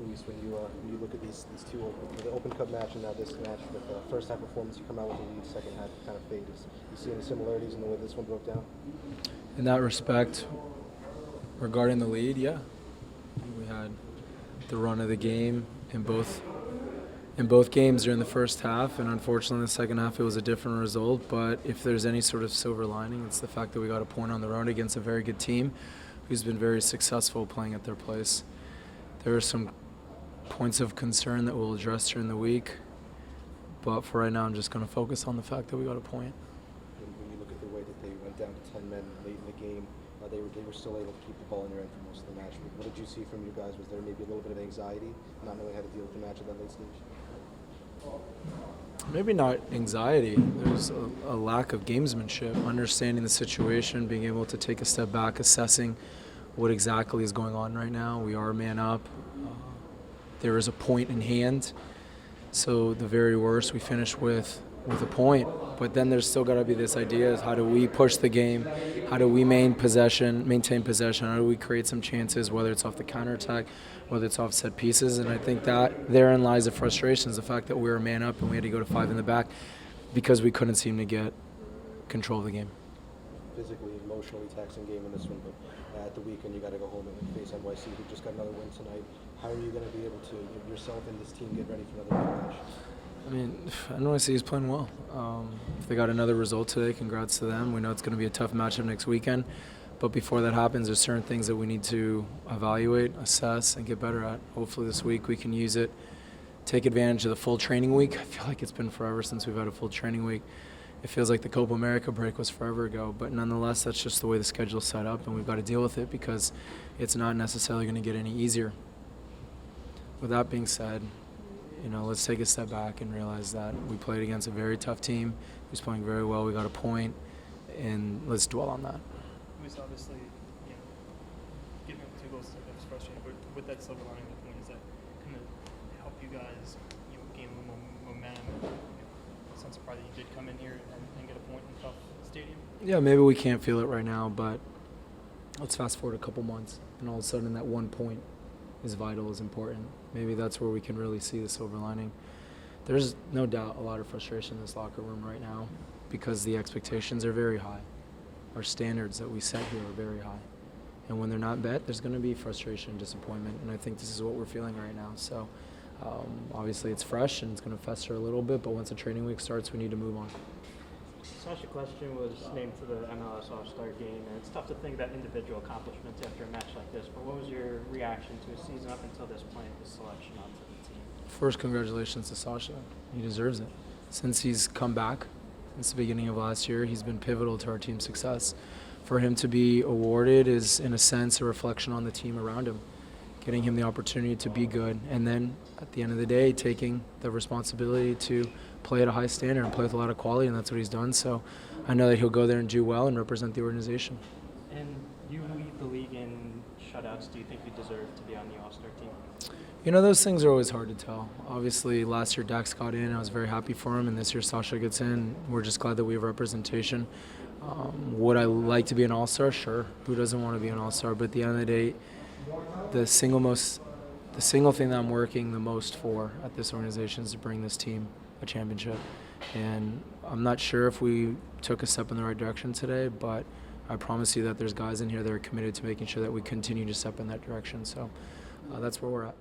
Luis, when you look at these two, the Open Cup match and now this match, with the first half performance, you come out with the lead, second half kind of fade. You see any similarities in the way this one broke down? In that respect, regarding the lead, yeah. We had the run of the game in both games during the first half, and unfortunately in the second half it was a different result. But if there's any sort of silver lining, it's the fact that we got a point on the road against a very good team who's been very successful playing at their place. There are some points of concern that we'll address during the week, but for right now I'm just going to focus on the fact that we got a point. When you look at the way that they went down to 10 men late in the game, they were still able to keep the ball in your end for most of the match. What did you see from you guys? Was there maybe a little bit of anxiety, not knowing how to deal with the match at that late stage? Maybe not anxiety. There's a lack of gamesmanship, understanding the situation, being able to take a step back, assessing what exactly is going on right now. We are man up. There is a point in hand. So the very worst, we finish with a point. But then there's still got to be this idea of how do we push the game? How do we maintain possession? How do we create some chances, whether it's off the counterattack, whether it's off set pieces? And I think that therein lies the frustration, is the fact that we were man up and we had to go to 5 in the back because we couldn't seem to get control of the game. Physically, emotionally taxing game in this one, but at the weekend you got to go home and face NYC, who just got another win tonight. How are you going to be able to, yourself and this team, get ready for another big match? I mean, NYC is playing well. If they got another result today, congrats to them. We know it's going to be a tough matchup next weekend. But before that happens, there's certain things that we need to evaluate, assess, and get better at. Hopefully this week we can use it, take advantage of the full training week. I feel like it's been forever since we've had a full training week. It feels like the Copa America break was forever ago. But nonetheless, that's just the way the schedule's set up, and we've got to deal with it because it's not necessarily going to get any easier. With that being said, let's take a step back and realize that we played against a very tough team who's playing very well. We got a point, and let's dwell on that. Luis, obviously, giving up 2 goals is frustrating, but with that silver lining, the point is that kind of help you guys, gain a little momentum. It's not surprising you did come in here and get a point in a tough stadium. Yeah, maybe we can't feel it right now, but let's fast forward a couple months, and all of a sudden that 1 point is vital, is important. Maybe that's where we can really see the silver lining. There's no doubt a lot of frustration in this locker room right now because the expectations are very high. Our standards that we set here are very high. And when they're not met, there's going to be frustration and disappointment, and I think this is what we're feeling right now. So obviously it's fresh and it's going to fester a little bit, but once the training week starts, we need to move on. Sasha Question was named to the MLS All-Star game, and it's tough to think about individual accomplishments after a match like this, but what was your reaction to a season up until this point, his selection onto the team? First, congratulations to Sasha. He deserves it. Since he's come back, since the beginning of last year, he's been pivotal to our team's success. For him to be awarded is, in a sense, a reflection on the team around him, getting him the opportunity to be good, and then at the end of the day, taking the responsibility to play at a high standard and play with a lot of quality, and that's what he's done. So I know that he'll go there and do well and represent the organization. And you lead the league in shutouts. Do you think you deserve to be on the All-Star team? Those things are always hard to tell. Obviously, last year Dax got in. I was very happy for him, and this year Sasha gets in. We're just glad that we have representation. Would I like to be an All-Star? Sure. Who doesn't want to be an All-Star? But at the end of the day, the single thing that I'm working the most for at this organization is to bring this team a championship. And I'm not sure if we took a step in the right direction today, but I promise you that there's guys in here that are committed to making sure that we continue to step in that direction. So that's where we're at.